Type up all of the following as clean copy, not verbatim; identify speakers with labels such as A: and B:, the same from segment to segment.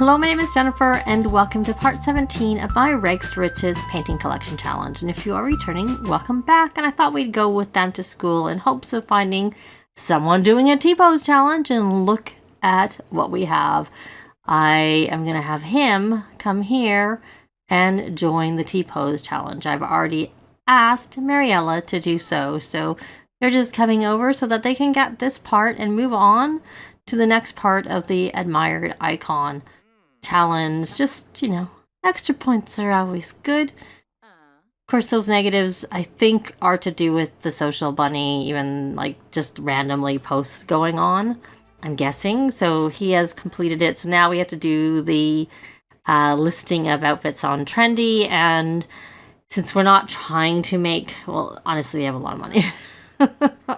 A: Hello, my name is Jennifer, and welcome to part 17 of my Rags to Riches painting collection challenge. And if you are returning, welcome back. And I thought we'd go with them to school in hopes of finding someone doing a T-pose challenge, and look at what we have. I am going to have him come here and join the T-pose challenge. I've already asked Mariella to do so, so they're just coming over so that they can get this part and move on to the next part of the admired icon challenge. Just, extra points are always good. Of course, those negatives, I think, are to do with the social bunny, even like just randomly posts going on, I'm guessing. So he has completed it. So now we have to do the listing of outfits on Trendy. And since we're not trying to make, well, honestly, I have a lot of money.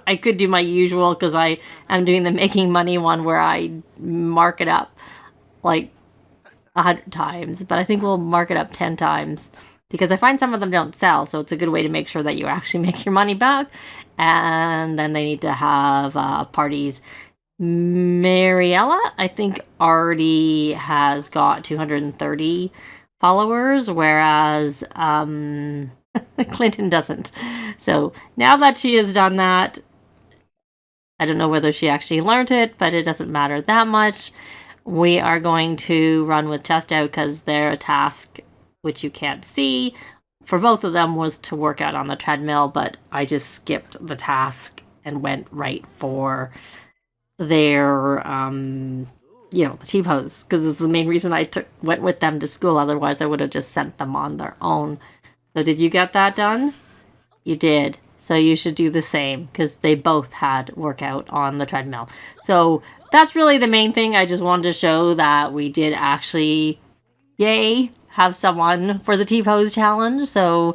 A: I could do my usual because I am doing the making money one where I mark it up like 100 times, but I think we'll mark it up 10 times because I find some of them don't sell, so it's a good way to make sure that you actually make your money back. And then they need to have parties. Mariella, I think, already has got 230 followers, whereas Clinton doesn't. So now that she has done that, I don't know whether she actually learned it, but it doesn't matter that much. We are going to run with chest out because their task, which you can't see, for both of them was to work out on the treadmill, but I just skipped the task and went right for their, the T-pose, because it's the main reason I went with them to school. Otherwise, I would have just sent them on their own. So did you get that done? You did. So you should do the same because they both had workout on the treadmill. So that's really the main thing. I just wanted to show that we did actually, have someone for the T-pose challenge. So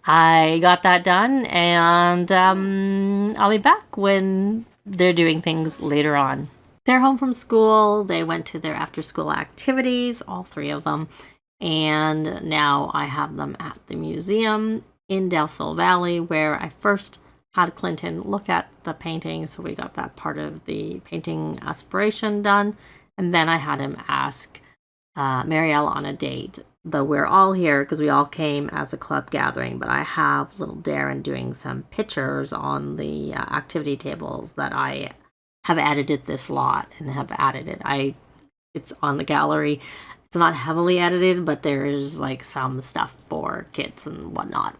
A: I got that done, and I'll be back when they're doing things later on. They're home from school. They went to their after-school activities, all three of them. And now I have them at the museum in Del Sol Valley, where I first had Clinton look at the painting. So we got that part of the painting aspiration done. And then I had him ask Marielle on a date. Though we're all here because we all came as a club gathering, but I have little Darren doing some pictures on the activity tables that I have edited this lot and have added it. It's on the gallery. It's not heavily edited, but there's like some stuff for kids and whatnot.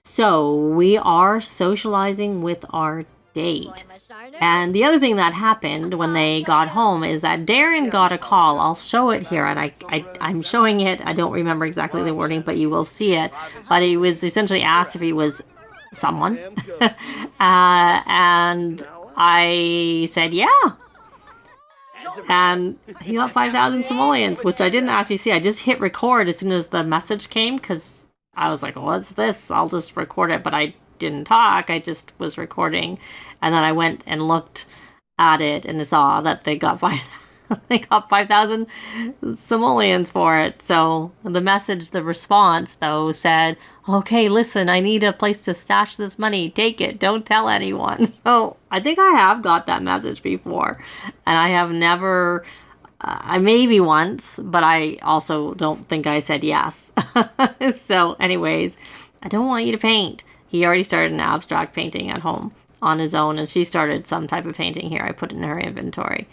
A: So we are socializing with our date. And the other thing that happened when they got home is that Darren got a call. I'll show it here, and I'm showing it. I don't remember exactly the wording, but you will see it. But he was essentially asked if he was someone. And I said, yeah. And he got 5,000 simoleons, which I didn't actually see. I just hit record as soon as the message came because I was like, what's this? I'll just record it. But I didn't talk. I just was recording. And then I went and looked at it and saw that they got 5,000 simoleons for it. So the message, the response, though, said, okay, listen, I need a place to stash this money. Take it. Don't tell anyone. So I think I have got that message before. And I have never, maybe once, but I also don't think I said yes. So anyways, I don't want you to paint. He already started an abstract painting at home on his own, and she started some type of painting here. I put it in her inventory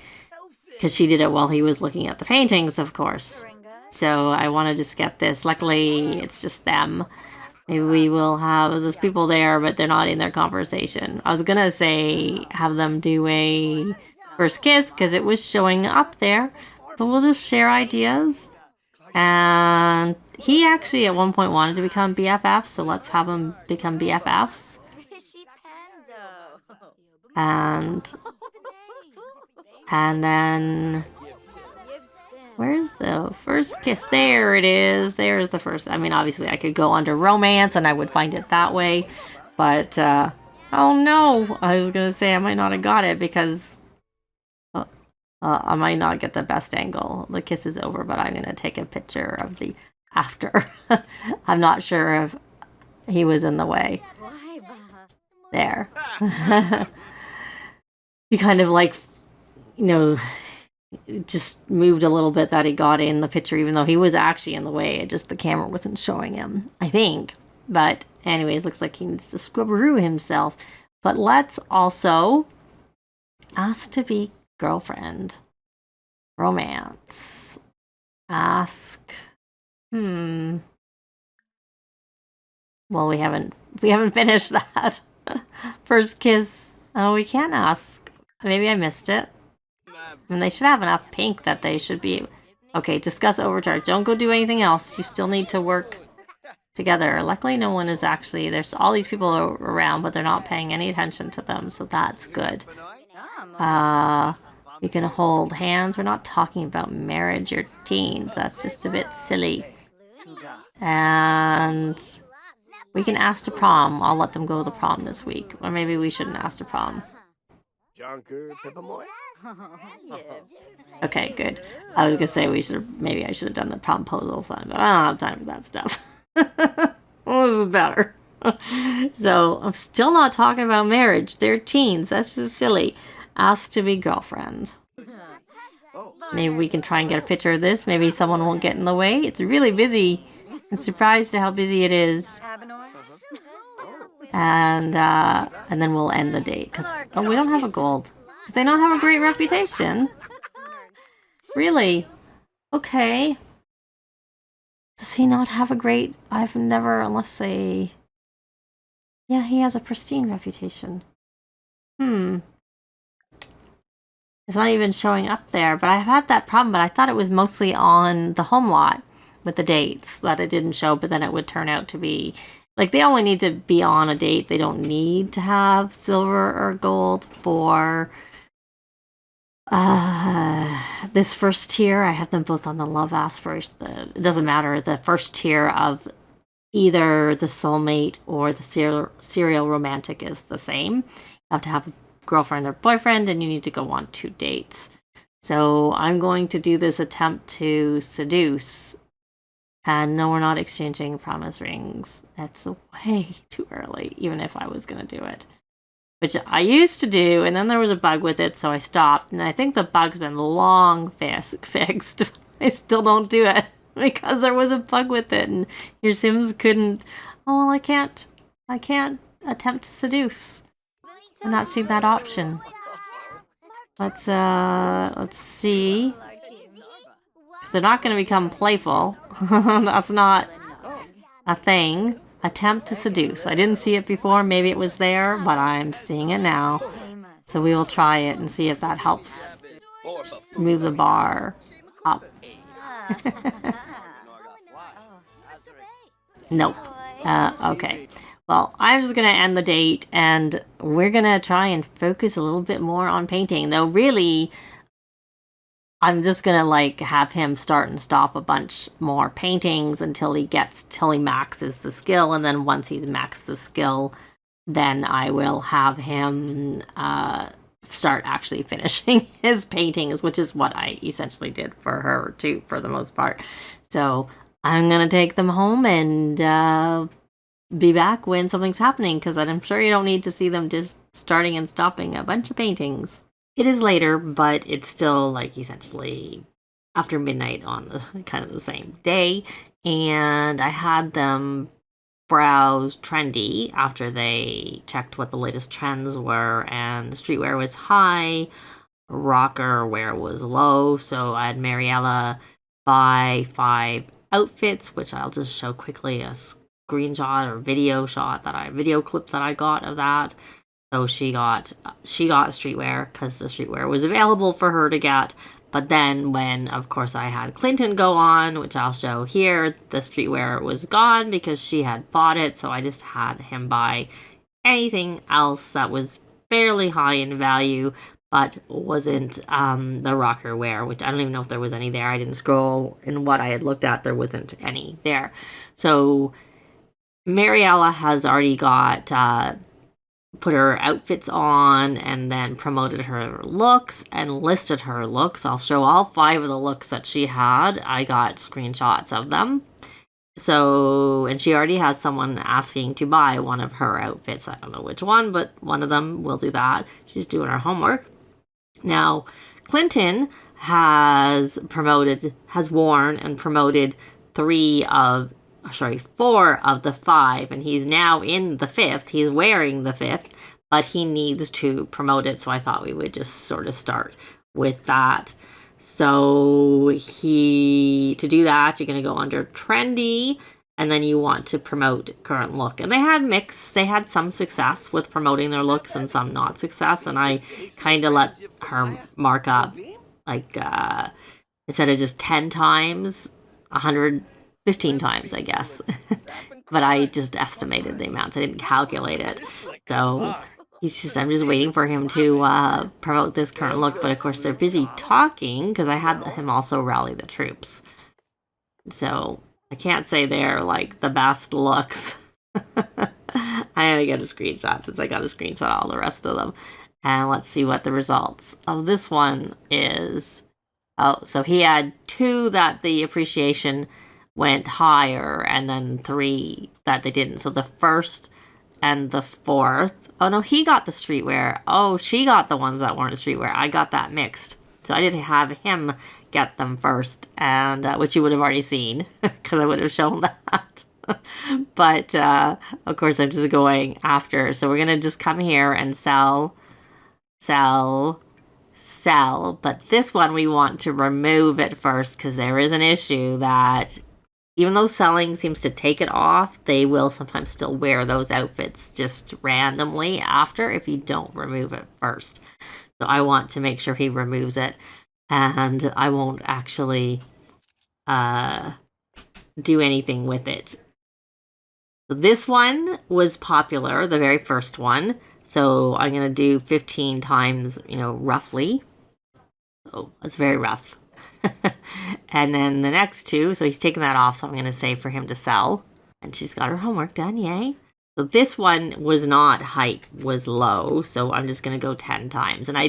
A: because she did it while he was looking at the paintings, of course. So I want to just get this. Luckily, it's just them. Maybe we will have those people there, but they're not in their conversation. I was going to say have them do a first kiss because it was showing up there, but we'll just share ideas. And he actually at one point wanted to become BFFs, so let's have him become BFFs. And then where's the first kiss? There it is. There's the first. I mean, obviously I could go under romance and I would find it that way. But, oh no. I was going to say I might not have got it because I might not get the best angle. The kiss is over, but I'm going to take a picture of the after. I'm not sure if he was in the way. There. He kind of like, it just moved a little bit that he got in the picture, even though he was actually in the way. It just the camera wasn't showing him, I think. But anyways, looks like he needs to scrubberoo himself. But let's also ask to be girlfriend. Romance. Ask. Well, we haven't finished that. First kiss. Oh, we can't ask. Maybe I missed it. And they should have enough pink that they should be... Okay, discuss overcharge. Don't go do anything else. You still need to work together. Luckily, no one is actually... There's all these people around, but they're not paying any attention to them, so that's good. You can hold hands. We're not talking about marriage or teens. That's just a bit silly. And we can ask to prom. I'll let them go to prom this week. Or maybe we shouldn't ask to prom. Okay, good. I was gonna say maybe I should have done the promposal sign, but I don't have time for that stuff. Well, this is better. So I'm still not talking about marriage. They're teens. That's just silly. Ask to be girlfriend. Maybe we can try and get a picture of this. Maybe someone won't get in the way. It's really busy. I'm surprised at how busy it is. And then we'll end the date. We don't have a gold. Because they don't have a great reputation. Really? Okay. Does he not have a great... I've never... Unless they... Yeah, he has a pristine reputation. It's not even showing up there. But I've had that problem. But I thought it was mostly on the home lot with the dates that it didn't show. But then it would turn out to be... Like, they only need to be on a date. They don't need to have silver or gold for this first tier. I have them both on the love aspiration. It doesn't matter. The first tier of either the soulmate or the serial romantic is the same. You have to have a girlfriend or boyfriend, and you need to go on 2 dates. So I'm going to do this attempt to seduce. And no, we're not exchanging promise rings. That's way too early, even if I was going to do it. Which I used to do, and then there was a bug with it, so I stopped. And I think the bug's been long fixed. I still don't do it because there was a bug with it, and your Sims couldn't... Oh, well, I can't attempt to seduce. I'm not seeing that option. Let's see. They're not going to become playful. That's not a thing. Attempt to seduce. I didn't see it before. Maybe it was there, but I'm seeing it now. So we will try it and see if that helps move the bar up. Nope. Okay. Well, I'm just going to end the date, and we're going to try and focus a little bit more on painting. Though really... I'm just gonna like have him start and stop a bunch more paintings until he maxes the skill, and then once he's maxed the skill, then I will have him start actually finishing his paintings, which is what I essentially did for her too, for the most part. So I'm gonna take them home and be back when something's happening, because I'm sure you don't need to see them just starting and stopping a bunch of paintings. It is later, but it's still like essentially after midnight on the kind of the same day. And I had them browse trendy after they checked what the latest trends were, and streetwear was high, rocker wear was low. So I had Mariella buy 5 outfits, which I'll just show quickly a screenshot or video clip that I got of that. So she got streetwear because the streetwear was available for her to get. But then when, of course, I had Clinton go on, which I'll show here, the streetwear was gone because she had bought it. So I just had him buy anything else that was fairly high in value, but wasn't the rocker wear, which I don't even know if there was any there. I didn't scroll in what I had looked at. There wasn't any there. So Mariella has already got... put her outfits on and then promoted her looks and listed her looks. I'll show all 5 of the looks that she had. I got screenshots of them. So, and she already has someone asking to buy one of her outfits. I don't know which one, but one of them will do that. She's doing her homework. Now, Clinton has worn and promoted 4 of the 5, and he's now in the 5th. He's wearing the 5th, but he needs to promote it, so I thought we would just sort of start with that. So to do that, you're going to go under trendy, and then you want to promote current look. And they had some success with promoting their looks and some not success, and I kind of let her mark up, like, instead of just 10 times, 115 times, I guess. But I just estimated the amounts. I didn't calculate it. So I'm just waiting for him to promote this current look. But of course, they're busy talking because I had him also rally the troops. So I can't say they're like the best looks. I gotta get a screenshot since I got a screenshot all the rest of them. And let's see what the results of this one is. Oh, so he had 2 that the appreciation went higher, and then 3 that they didn't. So the 1st and the 4th. Oh no, he got the streetwear. Oh, she got the ones that weren't streetwear. I got that mixed. So I didn't have him get them first, and which you would have already seen because I would have shown that. But of course, I'm just going after. So we're gonna just come here and sell. But this one we want to remove it first because there is an issue that even though selling seems to take it off, they will sometimes still wear those outfits just randomly after if you don't remove it first. So I want to make sure he removes it, and I won't actually do anything with it. So this one was popular, the very first one. So I'm going to do 15 times, roughly. Oh, that's very rough. And then the next 2, so he's taking that off, so I'm going to say for him to sell. And she's got her homework done, yay. So this one was not height, was low, so I'm just going to go 10 times. And I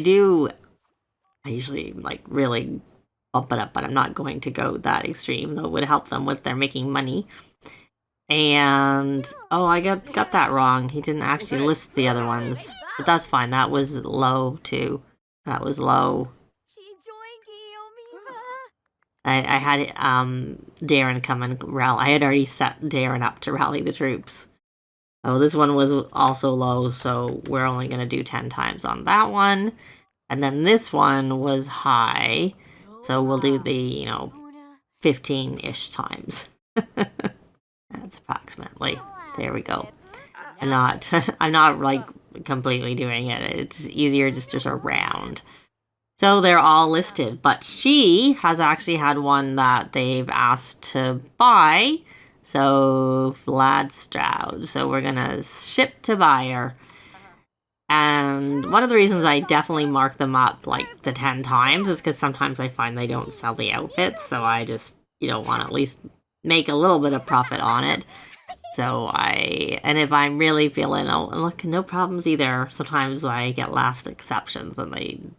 A: usually like really bump it up, but I'm not going to go that extreme, though it would help them with their making money. And, oh, I got that wrong. He didn't actually list the other ones, but that's fine. That was low, too. That was low. I had Darren come and rally. I had already set Darren up to rally the troops. Oh, this one was also low, so we're only going to do 10 times on that one. And then this one was high, so we'll do the, 15-ish times. That's approximately. There we go. I'm not like completely doing it. It's easier just to sort of round. So they're all listed, but she has actually had one that they've asked to buy. So Vlad Stroud. So we're gonna ship to buyer. And one of the reasons I definitely mark them up like the 10 times is because sometimes I find they don't sell the outfits. So I just, want to at least make a little bit of profit on it. So and if I'm really feeling, look, no problems either. Sometimes I get last exceptions and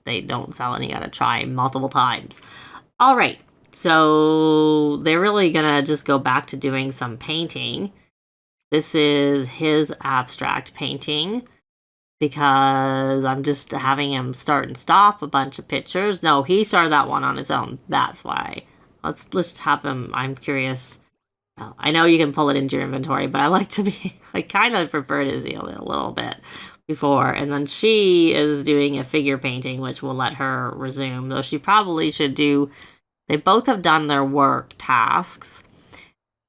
A: they don't sell and you gotta try multiple times. All right, so they're really gonna just go back to doing some painting. This is his abstract painting because I'm just having him start and stop a bunch of pictures. No, he started that one on his own. That's why. Let's have him. I'm curious. I know you can pull it into your inventory, but I kind of prefer to see a little bit before. And then she is doing a figure painting, which will let her resume, though she probably should do. They both have done their work tasks.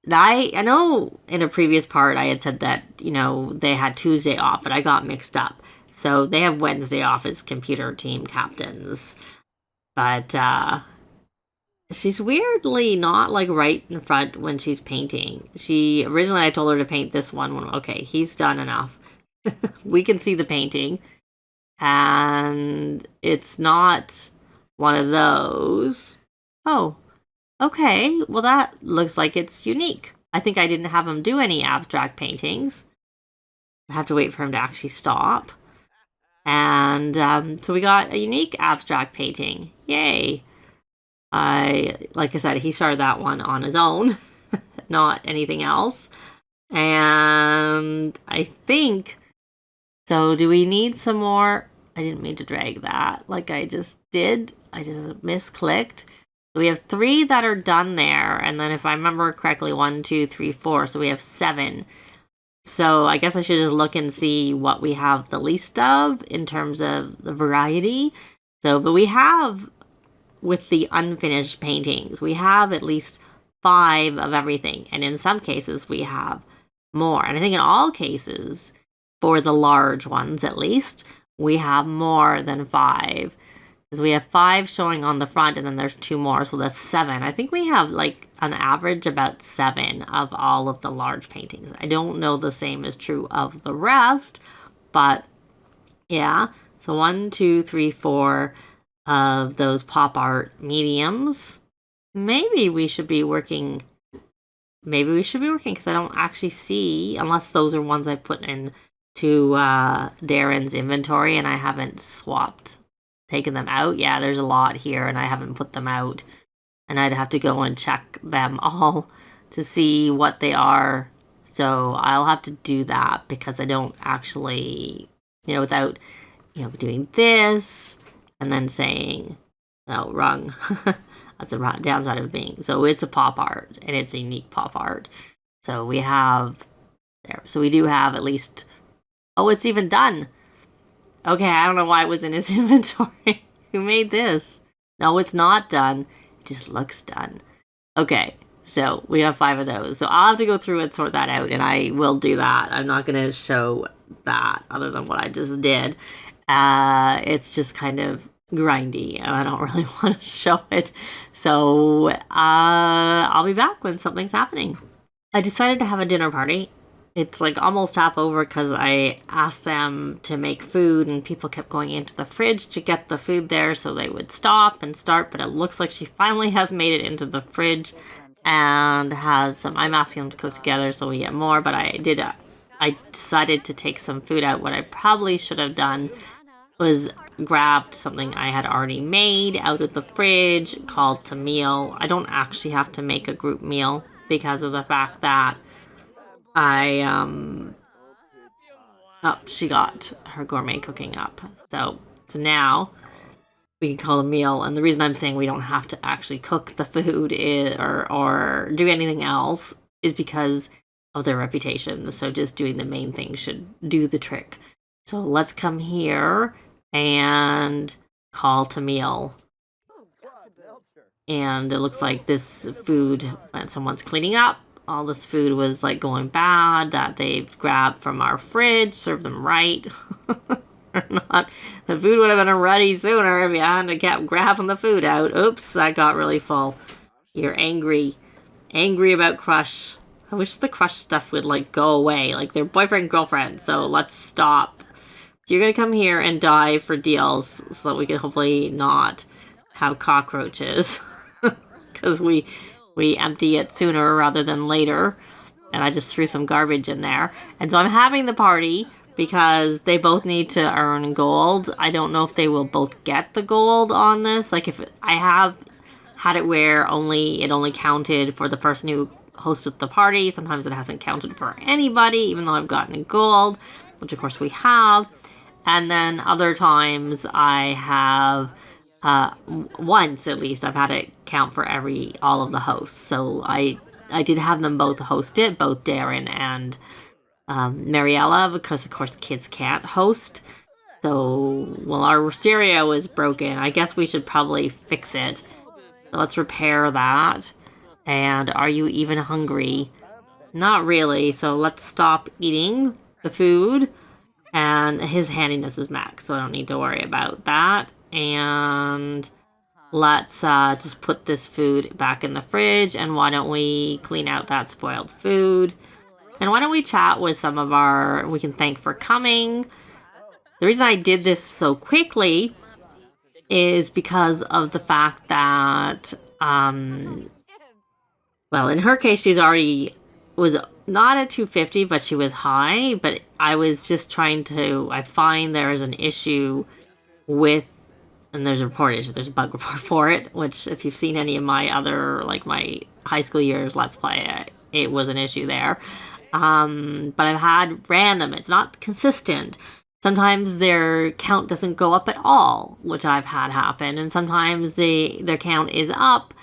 A: I know in a previous part I had said that, they had Tuesday off, but I got mixed up. So they have Wednesday off as computer team captains. But, she's weirdly not like right in front when she's painting. Originally I told her to paint this one. Okay, he's done enough. We can see the painting. And it's not one of those. Oh, okay. Well, that looks like it's unique. I think I didn't have him do any abstract paintings. I have to wait for him to actually stop. And so we got a unique abstract painting. Yay. Like I said, he started that one on his own, not anything else. And I think, so do we need some more? I didn't mean to drag that like I just did. I just misclicked. We have 3 that are done there, and then if I remember correctly, 1, 2, 3, 4, so we have 7. So I guess I should just look and see what we have the least of in terms of the variety. So, but we have, with the unfinished paintings, we have at least 5 of everything, and in some cases we have more. And I think in all cases, for the large ones at least, we have more than 5. Because we have 5 showing on the front, and then there's 2 more, so that's 7. I think we have, like, an average about 7 of all of the large paintings. I don't know the same is true of the rest, but yeah. So 1, 2, 3, 4 of those pop art mediums. Maybe we should be working, because I don't actually see, unless those are ones I put in to Darren's inventory and I haven't taken them out. Yeah, there's a lot here and I haven't put them out, and I'd have to go and check them all to see what they are. So I'll have to do that, because I don't actually, without, doing this and then saying, no, wrong. That's the downside of being. So it's a pop art, and it's a unique pop art. So we have there. So we do have at least, oh, it's even done. Okay, I don't know why it was in his inventory. Who made this? No, it's not done. It just looks done. Okay, so we have 5 of those. So I'll have to go through and sort that out, and I will do that. I'm not going to show that other than what I just did. It's just kind of grindy, and I don't really want to show it. So I'll be back when something's happening. I decided to have a dinner party. It's like almost half over because I asked them to make food, and people kept going into the fridge to get the food there so they would stop and start, but it looks like she finally has made it into the fridge and has some. I'm asking them to cook together so we get more, but I decided to take some food out. What I probably should have done was grabbed something I had already made out of the fridge called to meal. I don't actually have to make a group meal because of the fact that she got her gourmet cooking up. So now we can call a meal. And the reason I'm saying we don't have to actually cook the food or do anything else is because of their reputation. So just doing the main thing should do the trick. So let's come here and call to meal. And it looks like this food, when someone's cleaning up, all this food was like going bad that they've grabbed from our fridge, served them right. Or not. The food would have been ready sooner if you hadn't kept grabbing the food out. Oops, that got really full. You're angry. Angry about Crush. I wish the Crush stuff would like go away. Like they're boyfriend, girlfriend. So let's stop. You're going to come here and die for deals so that we can hopefully not have cockroaches. Because we empty it sooner rather than later. And I just threw some garbage in there. And so I'm having the party because they both need to earn gold. I don't know if they will both get the gold on this. Like if I have had it where it only counted for the person who hosted the party. Sometimes it hasn't counted for anybody, even though I've gotten gold, which of course we have. And then other times I have, once at least, I've had it count for all of the hosts. So I did have them both host it, both Darren and Mariella, because of course kids can't host. So, well, our stereo is broken. I guess we should probably fix it. So let's repair that. And are you even hungry? Not really. So let's stop eating the food. And his handiness is max, so I don't need to worry about that. And let's just put this food back in the fridge. And why don't we clean out that spoiled food? And why don't we chat with some of we can thank for coming. The reason I did this so quickly is because of the fact that, well, in her case, was not at 250, but she was high. But I was just I find there's an issue with, and there's a report issue, there's a bug report for it, which if you've seen any of my other, like my high school years Let's Play, it was an issue there. But I've had random, it's not consistent, sometimes their count doesn't go up at all, which I've had happen, and sometimes their count is up,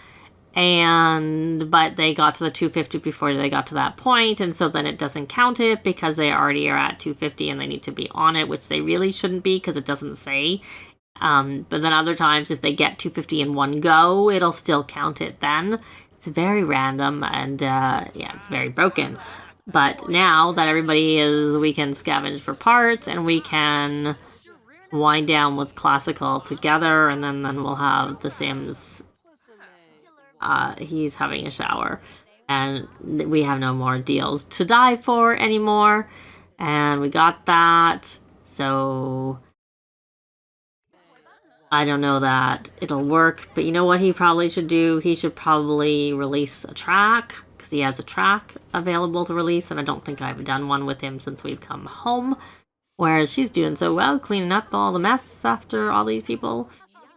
A: but they got to the 250 before they got to that point, and so then it doesn't count it because they already are at 250 and they need to be on it, which they really shouldn't be because it doesn't say. But then other times, if they get 250 in one go, it'll still count it then. It's very random, and yeah, it's very broken. But now that we can scavenge for parts, and we can wind down with classical together, and then we'll have the Sims. He's having a shower, and we have no more deals to die for anymore, and we got that. So I don't know that it'll work, but you know what he probably should do? He should probably release a track, because he has a track available to release, and I don't think I've done one with him since we've come home. Whereas she's doing so well, cleaning up all the mess after all these people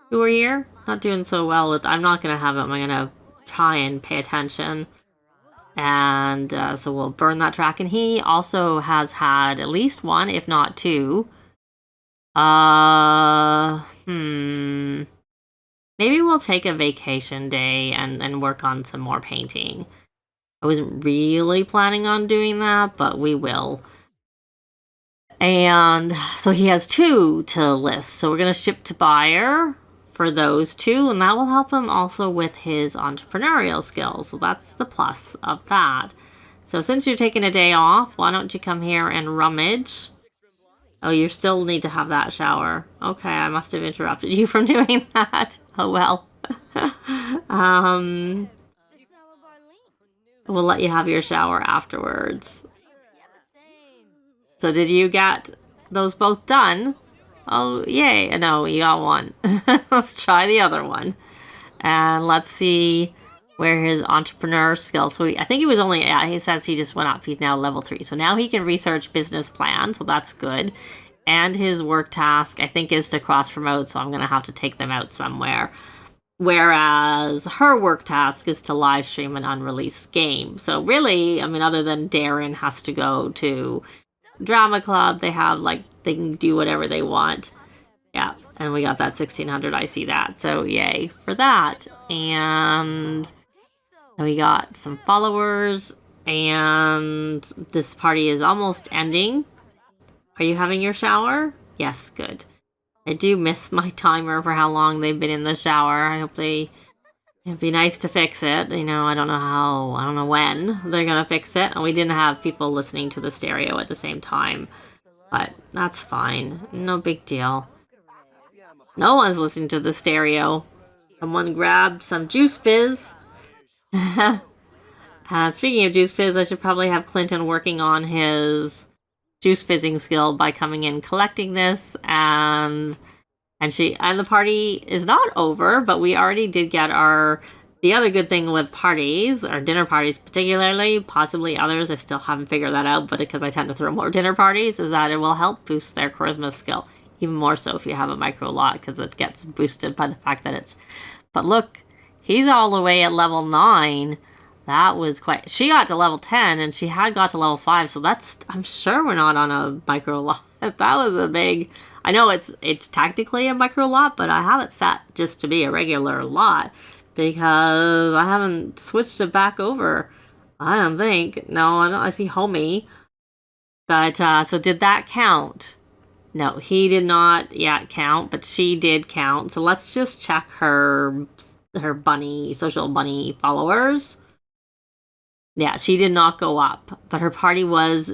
A: who are here. Not doing so well with... I'm not going to have him. I'm going to try and pay attention. And so we'll burn that track. And he also has had at least one, if not two. Maybe we'll take a vacation day and work on some more painting. I wasn't really planning on doing that, but we will. And so he has two to list. So we're going to ship to buyer for those two, and that will help him also with his entrepreneurial skills. So that's the plus of that. So since you're taking a day off, why don't you come here and rummage? Oh, you still need to have that shower. Okay, I must have interrupted you from doing that. Oh well. We'll let you have your shower afterwards. So did you get those both done? Oh, yay. No, you got one. Let's try the other one. And let's see where his entrepreneur skills. So I think he was only, he says he just went up. He's now level 3. So now he can research business plan. So that's good. And his work task, I think, is to cross promote. So I'm going to have to take them out somewhere. Whereas her work task is to live stream an unreleased game. So really, I mean, other than Darren has to go to drama club, they can do whatever they want. Yeah, and we got that 1600. I see that, so yay for that. And we got some followers, and this party is almost ending. Are you having your shower? Yes, good. I do miss my timer for how long they've been in the shower. I hope it'd be nice to fix it. You know, I don't know when they're gonna fix it. And we didn't have people listening to the stereo at the same time. But that's fine. No big deal. No one's listening to the stereo. Someone grabbed some Juice Fizz. Speaking of Juice Fizz, I should probably have Clinton working on his juice fizzing skill by coming in collecting this, and the party is not over, but we already did get the other good thing with parties, or dinner parties particularly, possibly others, I still haven't figured that out, but because I tend to throw more dinner parties, is that it will help boost their charisma skill, even more so if you have a micro lot, because it gets boosted by the fact that but look, he's all the way at level 9. That was she got to level 10, and she had got to level 5, so I'm sure we're not on a micro lot. That was a big, I know it's technically a micro lot, but I have it set just to be a regular lot, because I haven't switched it back over, I don't think. No, I see homie. But, so did that count? No, he did not yet count, but she did count, so let's just check her social bunny followers. Yeah, she did not go up, but her party was,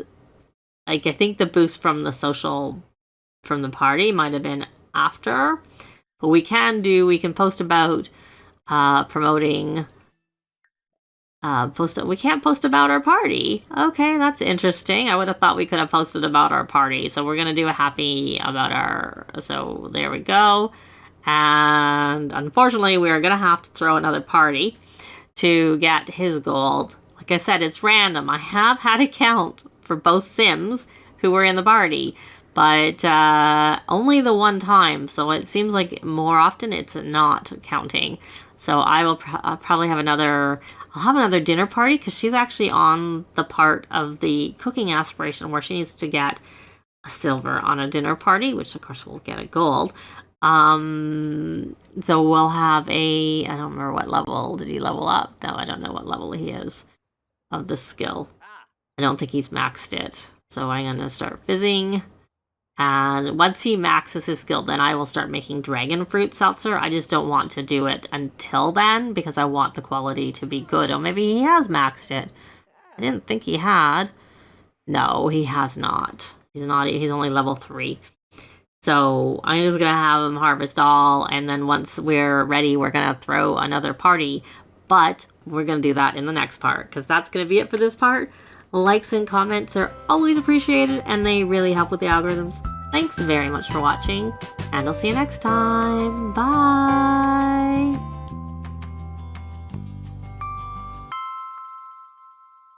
A: I think the boost from the party might have been after. But we can post about promoting, we can't post about our party. Okay, that's interesting. I would have thought we could have posted about our party. So we're going to do a happy about so there we go. And unfortunately, we're going to have to throw another party to get his gold. Like I said, it's random. I have had a count for both Sims who were in the party, but only the one time. So it seems like more often it's not counting. So I'll probably have another dinner party, because she's actually on the part of the cooking aspiration where she needs to get a silver on a dinner party, which of course we'll get a gold. So we'll have a, I don't remember what level did he level up. No, I don't know what level he is of the skill. I don't think he's maxed it. So I'm going to start fizzing. And once he maxes his skill, then I will start making dragon fruit seltzer. I just don't want to do it until then because I want the quality to be good. Or maybe he has maxed it. I didn't think he had. No, he has not. He's only level 3. So I'm just going to have him harvest all. And then once we're ready, we're going to throw another party. But we're going to do that in the next part because that's going to be it for this part. Likes and comments are always appreciated, and they really help with the algorithms. Thanks very much for watching, and I'll see you next time. Bye!